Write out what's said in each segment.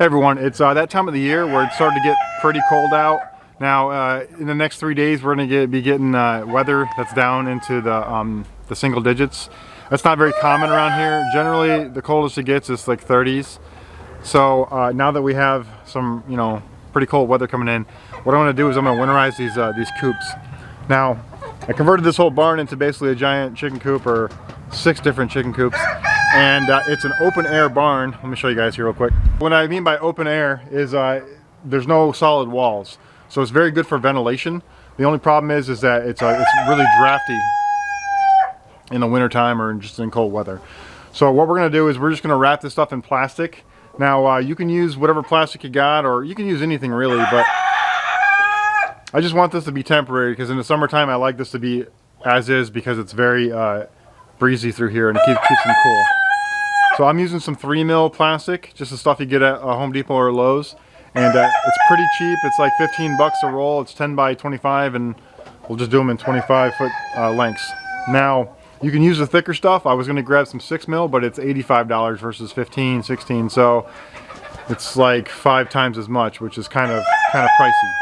Hey everyone, it's that time of the year where it's starting to get pretty cold out. Now, in the next 3 days, we're going to be getting weather that's down into the single digits. That's not very common around here. Generally, the coldest it gets is like 30s. So now that we have some, pretty cold weather coming in, what I'm going to do is I'm going to winterize these coops. Now, I converted this whole barn into basically a giant chicken coop, or 6 different chicken coops. And it's an open air barn. Let me show you guys here real quick. What I mean by open air is there's no solid walls. So it's very good for ventilation. The only problem is that it's really drafty in the winter time or just in cold weather. So what we're gonna do is we're just gonna wrap this stuff in plastic. Now you can use whatever plastic you got, or you can use anything really, but I just want this to be temporary because in the summertime I like this to be as is because it's very breezy through here and it keeps them cool. So I'm using some 3 mil plastic, just the stuff you get at Home Depot or Lowe's, and it's pretty cheap. It's like 15 bucks a roll. It's 10 by 25, and we'll just do them in 25-foot lengths. Now you can use the thicker stuff. I was going to grab some 6 mil, but it's $85 versus 15, 16, so it's like 5 times as much, which is kind of pricey.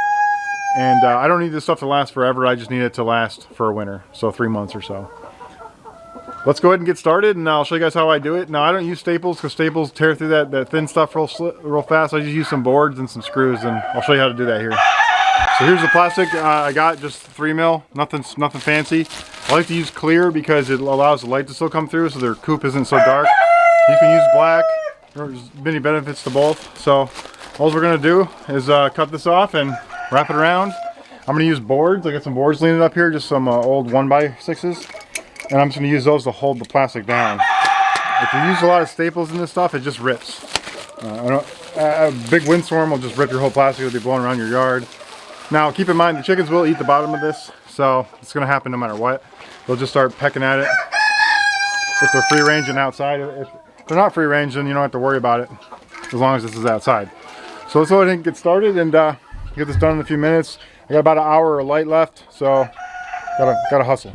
And I don't need this stuff to last forever. I just need it to last for a winter, so 3 months or so. Let's go ahead and get started, and I'll show you guys how I do it. Now, I don't use staples because staples tear through that thin stuff real fast. I just use some boards and some screws, and I'll show you how to do that here. So here's the plastic I got, just 3 mil, nothing fancy. I like to use clear because it allows the light to still come through, so their coop isn't so dark. You can use black. There's many benefits to both. So all we're gonna do is cut this off and wrap it around. I'm gonna use boards. I got some boards leaning up here, just some old 1x6s. And I'm just going to use those to hold the plastic down. If you use a lot of staples in this stuff, it just rips. A big windstorm will just rip your whole plastic. It'll be blowing around your yard. Now, keep in mind, the chickens will eat the bottom of this, so it's going to happen no matter what. They'll just start pecking at it. If they're free range and outside, if they're not free range, then you don't have to worry about it, as long as this is outside. So let's go ahead and get started and get this done in a few minutes. I got about an hour of light left, so gotta hustle.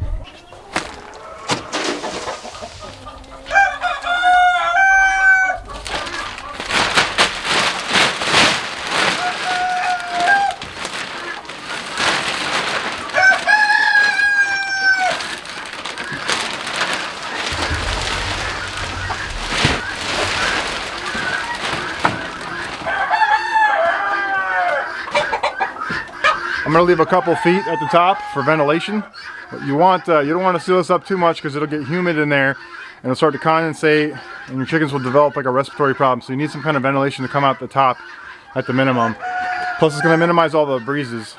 I'm going to leave a couple feet at the top for ventilation. You don't want to seal this up too much because it'll get humid in there and it'll start to condensate and your chickens will develop like a respiratory problem. So you need some kind of ventilation to come out the top at the minimum. Plus it's going to minimize all the breezes.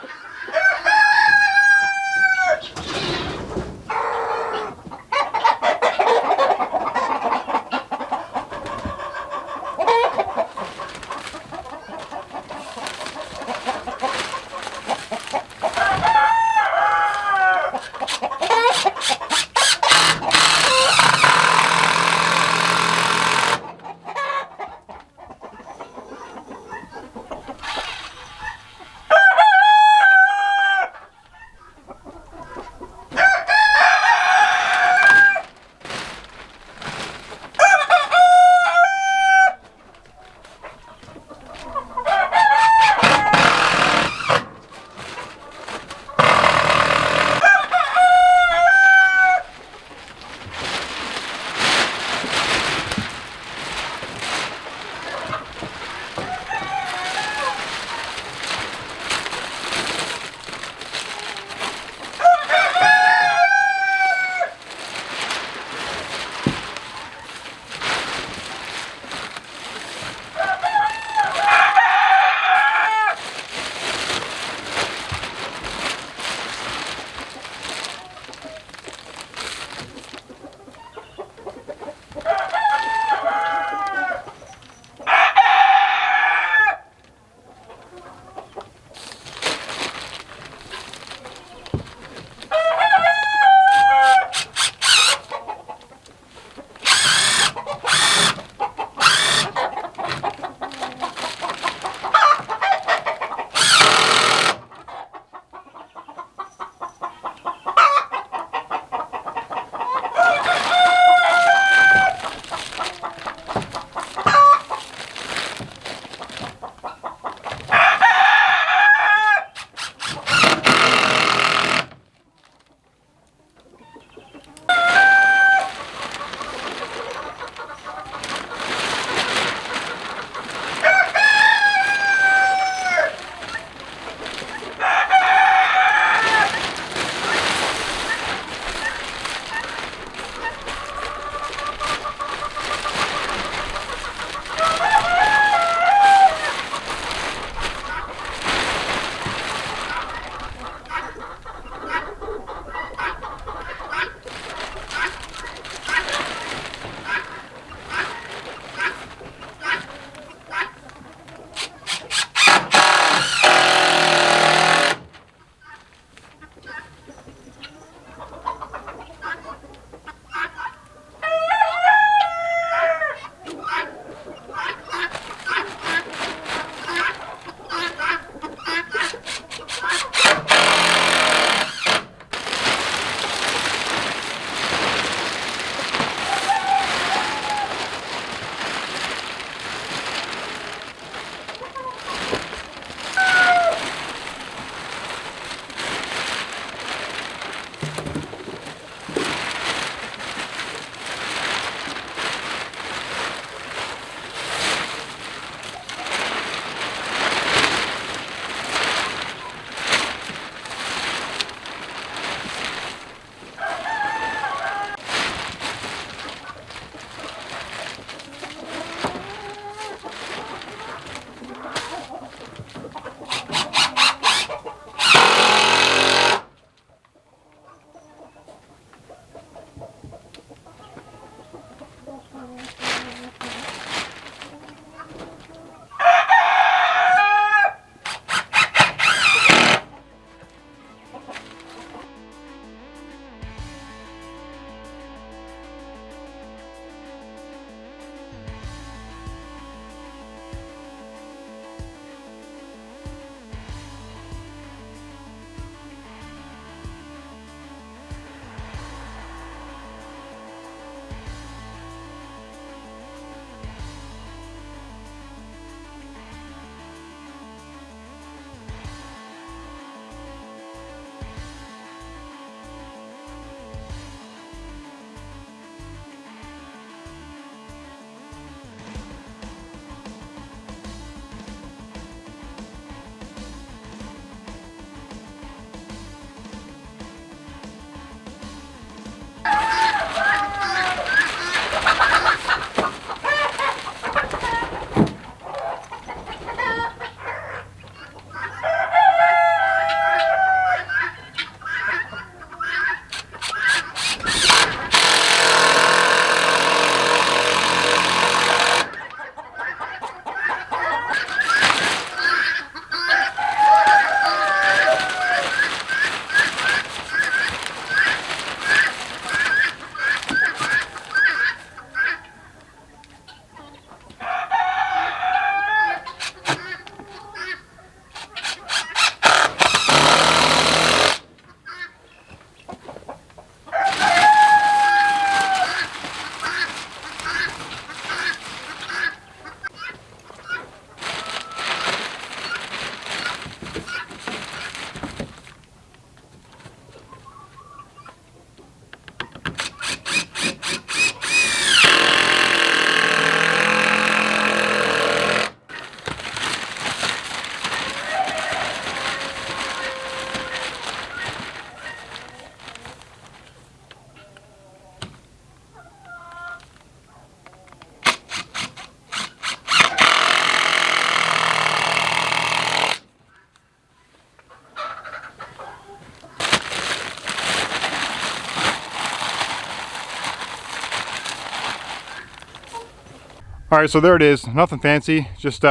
All right, so there it is. Nothing fancy, just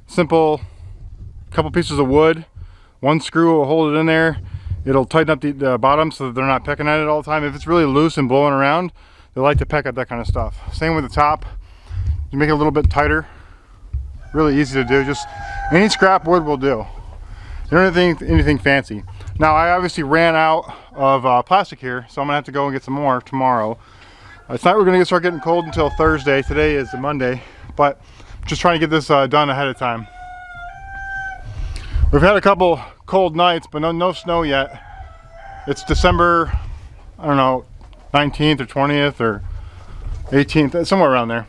simple couple pieces of wood. One screw will hold it in there. It'll tighten up the bottom so that they're not pecking at it all the time. If it's really loose and blowing around, they like to peck at that kind of stuff. Same with the top. You make it a little bit tighter. Really easy to do. Just any scrap wood will do. You don't need anything fancy. Now I obviously ran out of plastic here, so I'm gonna have to go and get some more tomorrow. It's not really gonna start getting cold until Thursday. Today is the Monday, but just trying to get this done ahead of time. We've had a couple cold nights, but no snow yet. It's December, I don't know, 19th or 20th or 18th, somewhere around there.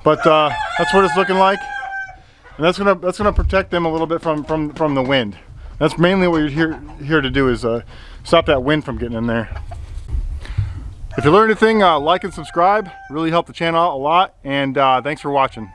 But that's what it's looking like, and that's gonna protect them a little bit from the wind. That's mainly what you're here to do, is stop that wind from getting in there. If you learned anything, like and subscribe. Really help the channel out a lot, and thanks for watching.